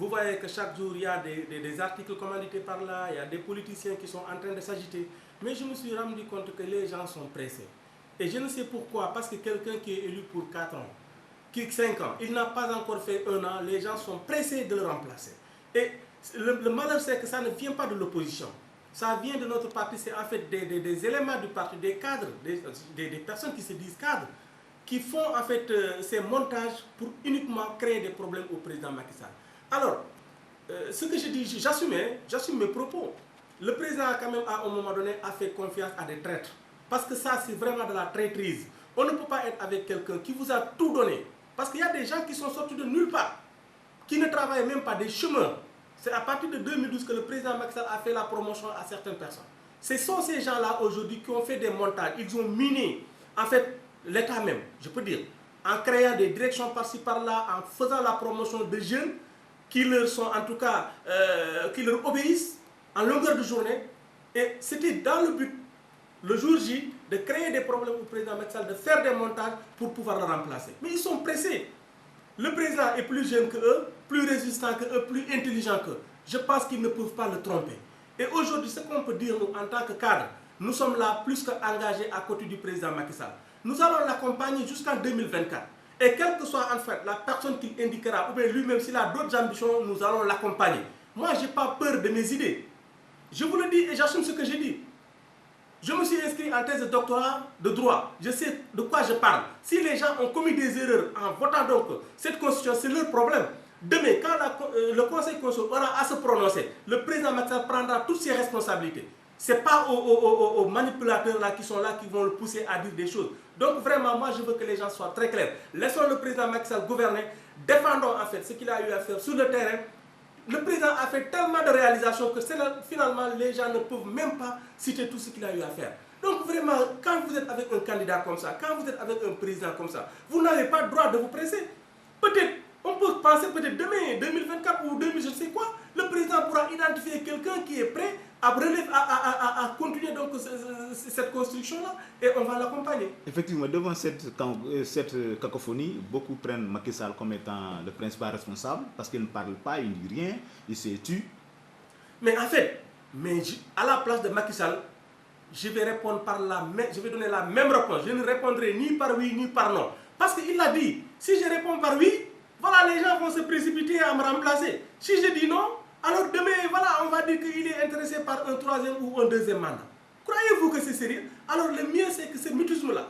vous voyez que chaque jour, il y a des articles commandités par là, il y a des politiciens qui sont en train de s'agiter. Mais je me suis rendu compte que les gens sont pressés. Et je ne sais pourquoi, parce que quelqu'un qui est élu pour 4 ans, 5 ans, il n'a pas encore fait 1 an, les gens sont pressés de le remplacer. Et le malheur, c'est que ça ne vient pas de l'opposition. Ça vient de notre parti, c'est en fait des éléments du parti, des cadres, des personnes qui se disent cadres, qui font en fait ces montages pour uniquement créer des problèmes au président Macky Sall. Alors, ce que je dis, j'assume mes propos. Le président, quand même, à un moment donné, a fait confiance à des traîtres. Parce que ça, c'est vraiment de la traîtrise. On ne peut pas être avec quelqu'un qui vous a tout donné. Parce qu'il y a des gens qui sont sortis de nulle part, qui ne travaillent même pas, des chemins. C'est à partir de 2012 que le président Macky Sall a fait la promotion à certaines personnes. Ce sont ces gens-là aujourd'hui qui ont fait des montages. Ils ont miné, en fait, l'État même, je peux dire, en créant des directions par-ci par-là, en faisant la promotion de jeunes qui leur sont, en tout cas, qui leur obéissent en longueur de journée. Et c'était dans le but, le jour J, de créer des problèmes au président Macky Sall, de faire des montages pour pouvoir le remplacer. Mais ils sont pressés. Le président est plus jeune que eux, plus résistant que eux, plus intelligent qu'eux. Je pense qu'ils ne peuvent pas le tromper. Et aujourd'hui, ce qu'on peut dire, nous, en tant que cadre, nous sommes là plus qu'engagés à côté du président Macky Sall. Nous allons l'accompagner jusqu'en 2024. Et quelle que soit en fait la personne qu'il indiquera, ou bien lui-même s'il a d'autres ambitions, nous allons l'accompagner. Moi, je n'ai pas peur de mes idées. Je vous le dis et j'assume ce que j'ai dit. Je me suis inscrit en thèse de doctorat de droit. Je sais de quoi je parle. Si les gens ont commis des erreurs en votant donc cette constitution, c'est leur problème. Demain, quand le Conseil constitutionnel aura à se prononcer, le président Macky Sall prendra toutes ses responsabilités. Ce n'est pas aux manipulateurs là qui sont là qui vont le pousser à dire des choses. Donc vraiment, moi je veux que les gens soient très clairs. Laissons le président Macky Sall gouverner. Défendons en fait ce qu'il a eu à faire sur le terrain. Le président a fait tellement de réalisations que finalement les gens ne peuvent même pas citer tout ce qu'il a eu à faire. Donc vraiment, quand vous êtes avec un candidat comme ça, quand vous êtes avec un président comme ça, vous n'avez pas le droit de vous presser. Peut-être, on peut penser peut-être demain, 2024 ou 2000, je ne sais quoi, le président pourra identifier quelqu'un qui est prêt à continuer donc cette construction-là et on va l'accompagner. Effectivement, devant cette cacophonie, beaucoup prennent Macky Sall comme étant le principal responsable parce qu'il ne parle pas, il ne dit rien, il se tue. Mais en fait, à la place de Macky Sall, je vais répondre je vais donner la même réponse. Je ne répondrai ni par oui ni par non. Parce qu'il l'a dit, si je réponds par oui, voilà, les gens vont se précipiter à me remplacer. Si je dis non, alors demain, voilà, on va dire qu'il est intéressé par un 3e ou un 2e mandat. Croyez-vous que c'est sérieux? Alors le mieux, c'est que ce mutisme-là,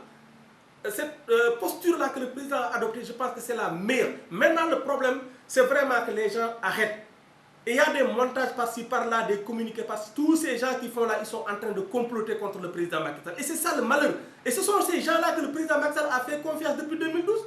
cette posture-là que le président a adoptée, je pense que c'est la meilleure. Maintenant, le problème, c'est vraiment que les gens arrêtent. Et il y a des montages par-ci, par-là, des communiqués par-ci. Tous ces gens qui font là, ils sont en train de comploter contre le président Macky Sall. Et c'est ça le malheur. Et ce sont ces gens-là que le président Macky Sall a fait confiance depuis 2012.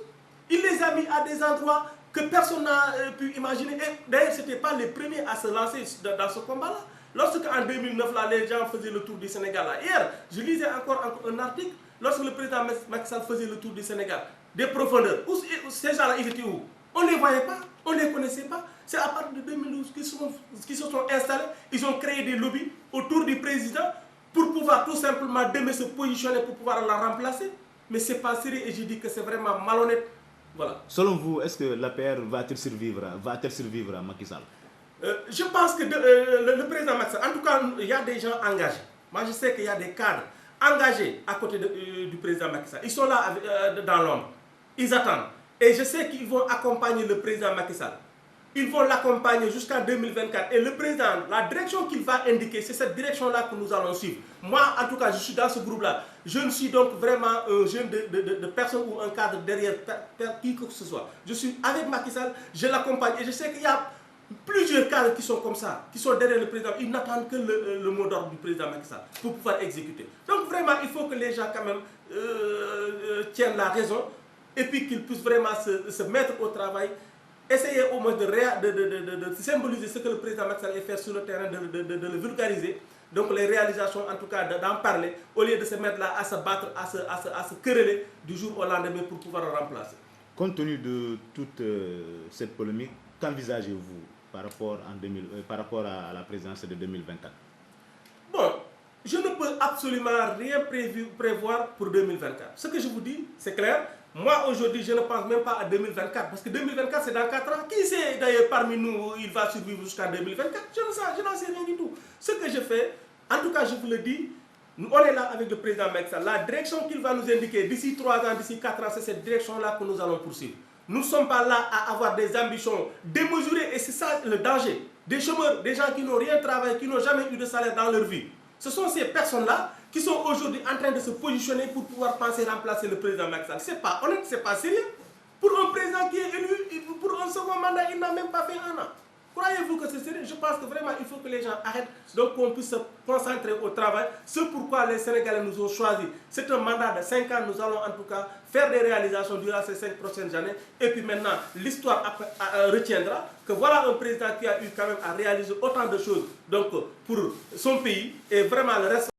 Il les a mis à des endroits que personne n'a pu imaginer. Et d'ailleurs, ce n'étaient pas les premiers à se lancer dans ce combat-là. Lorsque en 2009, là, les gens faisaient le tour du Sénégal. Là. Hier, je lisais encore un article, lorsque le président Macky Sall faisait le tour du Sénégal, des profondeurs. Ces gens-là, ils étaient où? On ne les voyait pas, on ne les connaissait pas. C'est à partir de 2012 qu'ils se sont installés, ils ont créé des lobbies autour du président pour pouvoir tout simplement demain se positionner pour pouvoir la remplacer. Mais ce n'est pas sérieux et je dis que c'est vraiment malhonnête. Voilà. Selon vous, est-ce que l'APR va-t-elle survivre à Macky Sall? Je pense que le président Macky Sall, en tout cas, il y a des gens engagés. Moi, je sais qu'il y a des cadres engagés à côté du président Macky Sall. Ils sont là dans l'ombre. Ils attendent. Et je sais qu'ils vont accompagner le président Macky Sall. Ils vont l'accompagner jusqu'en 2024. Et le président, la direction qu'il va indiquer, c'est cette direction-là que nous allons suivre. Moi, en tout cas, je suis dans ce groupe-là. Je ne suis donc vraiment un jeune de personne ou un cadre derrière qui que ce soit. Je suis avec Macky Sall, je l'accompagne. Et je sais qu'il y a plusieurs cadres qui sont comme ça, qui sont derrière le président. Ils n'attendent que le mot d'ordre du président Macky Sall pour pouvoir exécuter. Donc vraiment, il faut que les gens quand même tiennent la raison et puis qu'ils puissent vraiment se mettre au travail. Essayer au moins de symboliser ce que le président Macky Sall a fait sur le terrain, de le vulgariser. Donc les réalisations, en tout cas, d'en parler, au lieu de se mettre là à se battre, à se quereller du jour au lendemain pour pouvoir le remplacer. Compte tenu de toute cette polémique, qu'envisagez-vous par rapport à la présidence de 2024? Bon, je ne peux absolument rien prévoir pour 2024. Ce que je vous dis, c'est clair. Moi, aujourd'hui, je ne pense même pas à 2024, parce que 2024, c'est dans 4 ans. Qui sait, d'ailleurs, parmi nous, il va survivre jusqu'à 2024? Je n'en sais rien du tout. Ce que je fais, en tout cas, je vous le dis, on est là avec le président Macky Sall. La direction qu'il va nous indiquer d'ici 3 ans, d'ici 4 ans, c'est cette direction-là que nous allons poursuivre. Nous ne sommes pas là à avoir des ambitions démesurées, et c'est ça le danger. Des chômeurs, des gens qui n'ont rien travaillé, qui n'ont jamais eu de salaire dans leur vie. Ce sont ces personnes-là qui sont aujourd'hui en train de se positionner pour pouvoir penser remplacer le président Macky Sall. C'est pas honnête, c'est pas sérieux. Pour un président qui est élu, pour un second mandat, il n'a même pas fait 1 an. Croyez-vous que c'est sérieux? Je pense que vraiment, il faut que les gens arrêtent, donc qu'on puisse se concentrer au travail. C'est pourquoi les Sénégalais nous ont choisi. C'est un mandat de 5 ans, nous allons en tout cas faire des réalisations durant ces 5 prochaines années. Et puis maintenant, l'histoire retiendra que voilà un président qui a eu quand même à réaliser autant de choses donc, pour son pays. Et vraiment, le reste...